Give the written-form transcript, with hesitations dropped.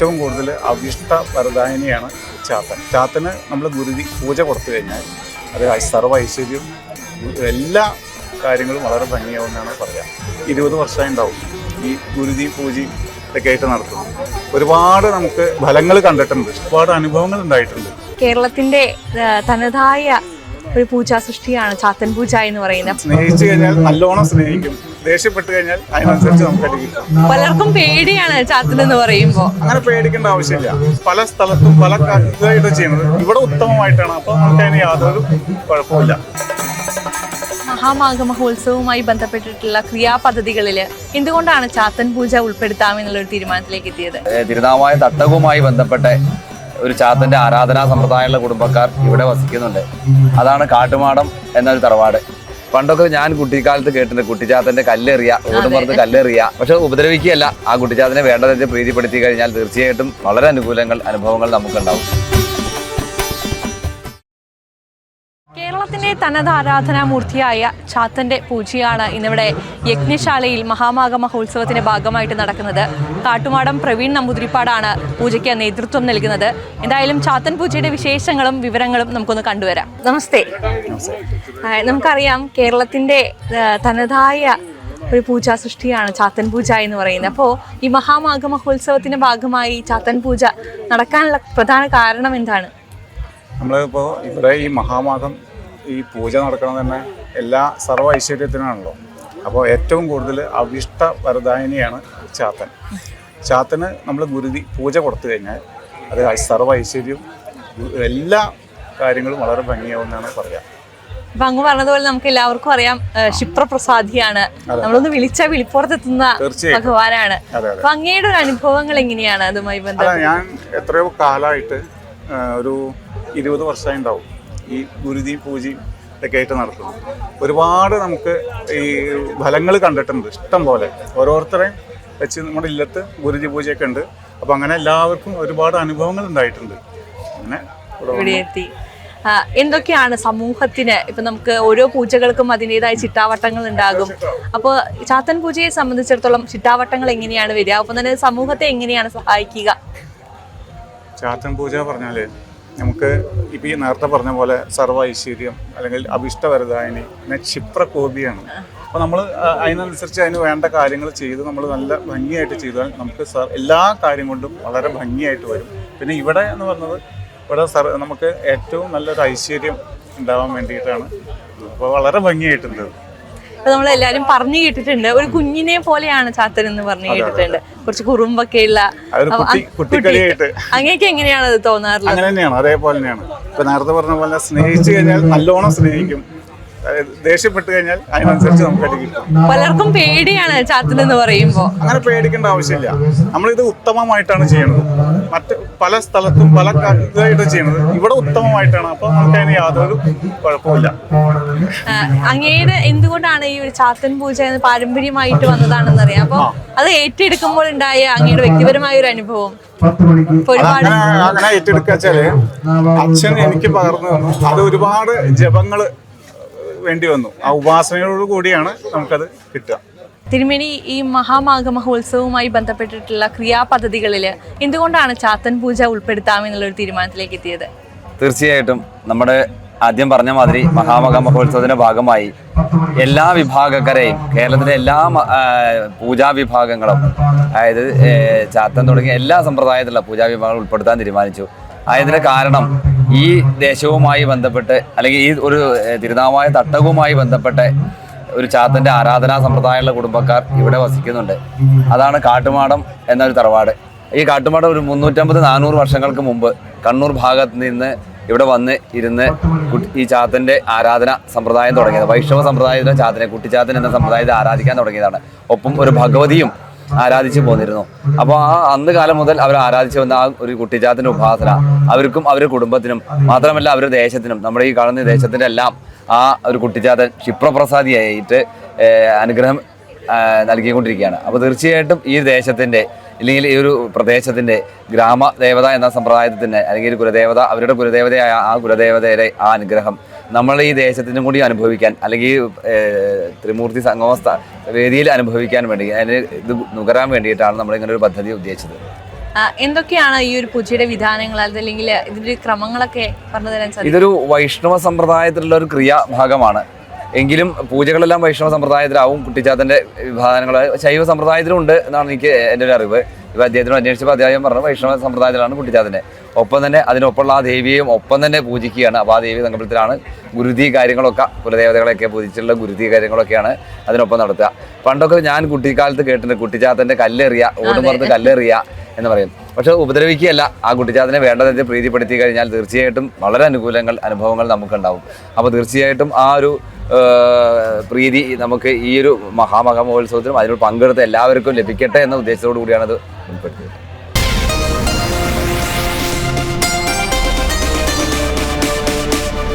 ഏറ്റവും കൂടുതൽ അവിഷ്ട വരദായനിയാണ് ചാത്തൻ. ചാത്തന് നമ്മൾ ഗുരുതി പൂജ കൊടുത്തു കഴിഞ്ഞാൽ അത് സർവ്വ ഐശ്വര്യവും എല്ലാ കാര്യങ്ങളും വളരെ ഭംഗിയാവുമെന്നാണ് പറയാം. 20 വർഷമായി ഉണ്ടാവും ഈ ഗുരുതി പൂജയും ഇതൊക്കെ ആയിട്ട് നടത്തുന്നു. ഒരുപാട് നമുക്ക് ഫലങ്ങൾ കണ്ടിട്ടുണ്ട്, ഒരുപാട് അനുഭവങ്ങൾ ഉണ്ടായിട്ടുണ്ട്. കേരളത്തിന്റെ തനതായ ഒരു പൂജാ സൃഷ്ടിയാണ് ചാത്തൻ പൂജ എന്ന് പറയുന്നത്. സ്നേഹിച്ചു കഴിഞ്ഞാൽ നല്ലോണം സ്നേഹിക്കും, ദേഷ്യപ്പെട്ട് കഴിഞ്ഞാൽ അതിനനുസരിച്ച് നമുക്ക് അടിക്കും. പലർക്കും പേടിയാണ് ചാത്തൻ എന്ന് പറയുമ്പോൾ. അങ്ങനെ പേടിക്കേണ്ട ആവശ്യമില്ല. പല സ്ഥലത്തും പല ഇതായിട്ട് ചെയ്യുന്നത് ഇവിടെ ഉത്തമമായിട്ടാണ്. അപ്പോൾ നമുക്ക് അതിന് യാതൊരു കുഴപ്പമില്ല. മഹാമാഘ മഹോത്സവവുമായി ബന്ധപ്പെട്ടിട്ടുള്ള ക്രിയാപദ്ധതികളിൽ എന്തുകൊണ്ടാണ് ചാത്തൻ പൂജ ഉൾപ്പെടുത്താമെന്നുള്ള ഒരു തീരുമാനത്തിലേക്ക് എത്തിയത്? തിരുനാവായ തട്ടകവുമായി ബന്ധപ്പെട്ട് ഒരു ചാത്തന്റെ ആരാധനാ സമ്പ്രദായമുള്ള കുടുംബക്കാർ ഇവിടെ വസിക്കുന്നുണ്ട്. അതാണ് കാട്ടുമാടം എന്നൊരു തറവാട്. പണ്ടൊക്കെ ഞാൻ കുട്ടിക്കാലത്ത് കേട്ടിട്ടുണ്ട് കുട്ടിച്ചാത്തന്റെ കല്ലെറിയ, ഓടുമ്പുറത്ത് കല്ലെറിയ. പക്ഷെ ഉപദ്രവിക്കുകയല്ല, ആ കുട്ടിച്ചാത്തനെ വേണ്ട തരത്തിൽ പ്രീതിപ്പെടുത്തി കഴിഞ്ഞാൽ തീർച്ചയായിട്ടും വളരെ അനുഭവങ്ങൾ നമുക്കുണ്ടാവും. കേരളത്തിന്റെ തനത് ആരാധനാമൂർത്തിയായ ചാത്തന്റെ പൂജയാണ് ഇന്നിവിടെ യജ്ഞശാലയിൽ മഹാമാഘ മഹോത്സവത്തിന്റെ ഭാഗമായിട്ട് നടക്കുന്നത്. കാട്ടുമാടം പ്രവീൺ നമ്പൂതിരിപ്പാടാണ് പൂജയ്ക്ക് നേതൃത്വം നൽകുന്നത്. എന്തായാലും ചാത്തൻ പൂജയുടെ വിശേഷങ്ങളും വിവരങ്ങളും നമുക്കൊന്ന് കണ്ടുവരാം. നമസ്തേ. നമുക്കറിയാം കേരളത്തിന്റെ തനതായ ഒരു പൂജാ സൃഷ്ടിയാണ് ചാത്തൻ പൂജ എന്ന് പറയുന്നത്. അപ്പോൾ ഈ മഹാമാഘ മഹോത്സവത്തിന്റെ ഭാഗമായി ചാത്തൻ പൂജ നടക്കാനുള്ള പ്രധാന കാരണം എന്താണ്? നമ്മളിപ്പോൾ ഇവിടെ ഈ മഹാമാഘം ഈ പൂജ നടക്കണം തന്നെ എല്ലാ സർവ്വ ഐശ്വര്യത്തിനാണല്ലോ. അപ്പോൾ ഏറ്റവും കൂടുതൽ അവിഷ്ട വരദായനിയാണ് ചാത്തൻ. ചാത്തന് നമ്മൾ ഗുരുതി പൂജ കൊടുത്തു കഴിഞ്ഞാൽ അത് സർവ്വ ഐശ്വര്യവും എല്ലാ കാര്യങ്ങളും വളരെ ഭംഗിയാവുമെന്നാണ് പറയാം. അപ്പൊ അങ്ങ് പറഞ്ഞതുപോലെ നമുക്ക് എല്ലാവർക്കും അറിയാം ക്ഷിപ്രപ്രസാദിയാണ്, നമ്മളൊന്ന് വിളിച്ച വിളിപ്പുറത്തെത്തുന്ന ഭഗവാനാണ്. അപ്പൊ അങ്ങയുടെ ഒരു അനുഭവങ്ങൾ എങ്ങനെയാണ് അതുമായി ബന്ധപ്പെട്ട്? ഞാൻ എത്രയോ കാലമായിട്ട് ഒരു 20 വർഷമായി ഉണ്ടാവും ഈ ഗുരുതി പൂജയും ഇതൊക്കെ ആയിട്ട് നടത്തുന്നു. ഒരുപാട് നമുക്ക് ഈ ഫലങ്ങൾ കണ്ടിട്ടുണ്ട്, ഇഷ്ടം പോലെ. ഓരോരുത്തരെയും വെച്ച് നമ്മുടെ ഇല്ലത്ത് ഗുരുതി പൂജയൊക്കെ ഉണ്ട്. അപ്പം അങ്ങനെ എല്ലാവർക്കും ഒരുപാട് അനുഭവങ്ങൾ ഉണ്ടായിട്ടുണ്ട്. അങ്ങനെ ഇവിടെ എത്തി എന്തൊക്കെയാണ് സമൂഹത്തിന് ഇപ്പൊ നമുക്ക് ഓരോ പൂജകൾക്കും അതിൻ്റെതായ ചിട്ടാവട്ടങ്ങൾ ഉണ്ടാകും. അപ്പോൾ ചാത്തൻ പൂജയെ സംബന്ധിച്ചിടത്തോളം ചിട്ടാവട്ടങ്ങൾ എങ്ങനെയാണ് വരിക? അപ്പം തന്നെ സമൂഹത്തെ എങ്ങനെയാണ് സഹായിക്കുക? ചാത്തൻ പൂജ പറഞ്ഞാൽ നമുക്ക് ഇപ്പം ഈ നേരത്തെ പറഞ്ഞ പോലെ സർവ്വ ഐശ്വര്യം അല്ലെങ്കിൽ അഭിഷ്ടവരദായനി പിന്നെ ക്ഷിപ്രകോപിയാണ്. അപ്പോൾ നമ്മൾ അതിനനുസരിച്ച് അതിന് വേണ്ട കാര്യങ്ങൾ ചെയ്ത് നമ്മൾ നല്ല ഭംഗിയായിട്ട് ചെയ്താൽ നമുക്ക് എല്ലാ കാര്യം കൊണ്ടും വളരെ ഭംഗിയായിട്ട് വരും. പിന്നെ ഇവിടെ എന്ന് പറഞ്ഞത് ഇവിടെ നമുക്ക് ഏറ്റവും നല്ലൊരു ഐശ്വര്യം ഉണ്ടാവാൻ വേണ്ടിയിട്ടാണ്. അപ്പോൾ വളരെ ഭംഗിയായിട്ടുണ്ട്. അപ്പൊ നമ്മളെല്ലാരും പറഞ്ഞു കേട്ടിട്ടുണ്ട് ഒരു കുഞ്ഞിനെ പോലെയാണ് ചാത്തൻ എന്ന് പറഞ്ഞു കേട്ടിട്ടുണ്ട്, കുറച്ച് കുറുമ്പൊക്കെ ഉള്ള. അങ്ങനെയൊക്കെ എങ്ങനെയാണ് അത് തോന്നാറുള്ളത്? അങ്ങനെ തന്നെയാണ്, അതേപോലെ തന്നെയാണ്. ഇപ്പൊ നേരത്തെ പറഞ്ഞ പോലെ സ്നേഹിച്ചു കഴിഞ്ഞാൽ നല്ലോണം സ്നേഹിക്കും, ദേഷ്യപ്പെട്ട് കഴിഞ്ഞാൽ അതിനനുസരിച്ച് നമുക്ക് അടിക്കും. പലർക്കും പേടിയാണ് ചാത്തൻ എന്ന് പറയുമ്പോൾ. അങ്ങനെ പേടിക്കേണ്ട ആവശ്യമില്ല. നമ്മളിത് ഉത്തമമായിട്ടാണ് ചെയ്യുന്നത്. മറ്റ് പല സ്ഥലത്തും പല ഇതായിട്ട് ചെയ്യുന്നത് ഇവിടെ ഉത്തമമായിട്ടാണ്. അപ്പൊ നമുക്ക് അതിന് യാതൊരു കുഴപ്പമില്ല. അങ്ങയുടെ എന്തുകൊണ്ടാണ് ഈ ഒരു ചാത്തൻ പൂജ പാരമ്പര്യമായിട്ട് വന്നതാണെന്ന് അറിയാം. അപ്പൊ അത് ഏറ്റെടുക്കുമ്പോൾ ഉണ്ടായ അങ്ങയുടെ വ്യക്തിപരമായ ഒരു അനുഭവം അങ്ങനെ ഏറ്റെടുക്കാച്ചാല് അച്ഛൻ എനിക്ക് പകർന്നു തന്നു. അത് ഒരുപാട് ജപങ്ങള് വേണ്ടി വന്നു. ആ ഉപാസനയോട് കൂടിയാണ് നമുക്കത് കിട്ടുക. തിരുമേനി, ഈ മഹാമാഘ മഹോത്സവവുമായി ബന്ധപ്പെട്ടിട്ടുള്ള ക്രിയാപദ്ധതികളിൽ എന്തുകൊണ്ടാണ് ചാത്തൻ പൂജ ഉൾപ്പെടുത്താമെന്നുള്ളൊരു തീരുമാനത്തിലേക്ക് എത്തിയത്? തീർച്ചയായിട്ടും നമ്മുടെ ആദ്യം പറഞ്ഞ മാതിരി മഹാമാഘ മഹോത്സവത്തിന്റെ ഭാഗമായി എല്ലാ വിഭാഗക്കാരെയും കേരളത്തിലെ എല്ലാ പൂജാ വിഭാഗങ്ങളും, അതായത് ചാത്തൻ തുടങ്ങിയ എല്ലാ സമ്പ്രദായത്തിലുള്ള പൂജാ വിഭാഗങ്ങളും ഉൾപ്പെടുത്താൻ തീരുമാനിച്ചു. അതിന് കാരണം ഈ ദേശവുമായി ബന്ധപ്പെട്ട് അല്ലെങ്കിൽ ഈ ഒരു തിരുനാവായ തട്ടകവുമായി ബന്ധപ്പെട്ട് ഒരു ചാത്തന്റെ ആരാധനാ സമ്പ്രദായമുള്ള കുടുംബക്കാർ ഇവിടെ വസിക്കുന്നുണ്ട്. അതാണ് കാട്ടുമാടം എന്നൊരു തറവാട്. ഈ കാട്ടുമാടം ഒരു 350-400 വർഷങ്ങൾക്ക് മുമ്പ് കണ്ണൂർ ഭാഗത്ത് നിന്ന് ഇവിടെ വന്ന് ഇരുന്ന് ഈ ചാത്തന്റെ ആരാധന സമ്പ്രദായം തുടങ്ങിയത്. വൈഷ്ണവ സമ്പ്രദായത്തിലെ ചാത്തനെ കുട്ടിച്ചാത്തൻ എന്ന സമ്പ്രദായത്തെ ആരാധിക്കാൻ തുടങ്ങിയതാണ്. ഒപ്പം ഒരു ഭഗവതിയും ആരാധിച്ചു പോന്നിരുന്നു. അപ്പോൾ ആ അന്ന് കാലം മുതൽ അവർ ആരാധിച്ചു വന്ന ആ ഒരു കുട്ടിച്ചാത്തൻ്റെ ഉപാസന അവർക്കും അവരുടെ കുടുംബത്തിനും മാത്രമല്ല അവരുടെ ദേശത്തിനും, നമ്മുടെ ഈ കാണുന്ന ദേശത്തിൻ്റെ എല്ലാം ആ ഒരു കുട്ടിച്ചാത്തൻ ക്ഷിപ്രപ്രസാദിയായിട്ട് അനുഗ്രഹം നൽകിക്കൊണ്ടിരിക്കുകയാണ്. അപ്പോൾ തീർച്ചയായിട്ടും ഈ ദേശത്തിൻ്റെ ഇല്ലെങ്കിൽ ഈ ഒരു പ്രദേശത്തിൻ്റെ ഗ്രാമദേവത എന്ന സമ്പ്രദായത്തിൻ്റെ അല്ലെങ്കിൽ ഗുരുദേവത, അവരുടെ ഗുരുദേവതയായ ആ ഗുരുദേവതയുടെ ആ അനുഗ്രഹം നമ്മൾ ഈ ദേശത്തിനും കൂടി അനുഭവിക്കാൻ അല്ലെങ്കിൽ ത്രിമൂർത്തി സംഗമ വേദിയിൽ അനുഭവിക്കാൻ വേണ്ടി അതിന് ഇത് നുകരാൻ വേണ്ടിയിട്ടാണ് നമ്മളിങ്ങനെ ഒരു പദ്ധതി ഉദ്ദേശിച്ചത്. എന്തൊക്കെയാണ് ഈ ഒരു പൂജയുടെ വിധാനങ്ങൾ അതല്ലെങ്കിൽ ഇതിന്റെ ക്രമങ്ങളൊക്കെ പറഞ്ഞു തരാൻ സാധിക്കും? ഇതൊരു വൈഷ്ണവ സമ്പ്രദായത്തിലുള്ള ഒരു ക്രിയാഭാഗമാണ്. എങ്കിലും പൂജകളെല്ലാം വൈഷ്ണവ സമ്പ്രദായത്തിലാവും. കുട്ടിച്ചാത്തൻ്റെ വിഭാഗങ്ങൾ ശൈവ സമ്പ്രദായത്തിലുണ്ട് എന്നാണ് എൻ്റെ ഒരു അറിവ്. ഇപ്പോൾ അദ്ദേഹത്തിനോട് അന്വേഷിച്ചപ്പോൾ അദ്ദേഹം പറഞ്ഞു വൈഷ്ണവ സമ്പ്രദായത്തിലാണ് കുട്ടിച്ചാത്തൻ്റെ. ഒപ്പം തന്നെ അതിനൊപ്പമുള്ള ആ ദേവിയെയും ഒപ്പം തന്നെ പൂജിക്കുകയാണ്. അപ്പോൾ ആ ദേവി സങ്കല്പത്തിലാണ് ഗുരുതി കാര്യങ്ങളൊക്കെ, കുലദേവതകളെയൊക്കെ പൂജിച്ചുള്ള ഗുരുതി കാര്യങ്ങളൊക്കെയാണ് അതിനൊപ്പം നടത്തുക. പണ്ടൊക്കെ ഞാൻ കുട്ടിക്കാലത്ത് കേട്ടിട്ടുണ്ട് കുട്ടിച്ചാത്തൻ്റെ കല്ലെറിയ, ഓടും പുറത്ത് കല്ലെറിയ എന്ന് പറയും. പക്ഷെ ഉപദ്രവിക്കുകയല്ല, ആ കുട്ടിച്ചാത്തനെ വേണ്ട തരത്തിൽ പ്രീതിപ്പെടുത്തി കഴിഞ്ഞാൽ തീർച്ചയായിട്ടും വളരെ അനുഭവങ്ങൾ നമുക്കുണ്ടാവും. അപ്പോൾ തീർച്ചയായിട്ടും ആ ഒരു പ്രീതി നമുക്ക് ഈ ഒരു മഹാമഹോത്സവത്തിനും അതിനോട് പങ്കെടുത്ത എല്ലാവർക്കും ലഭിക്കട്ടെ എന്ന ഉദ്ദേശത്തോടു കൂടിയാണ് ഇത് ഉൾപ്പെടുത്തിയത്.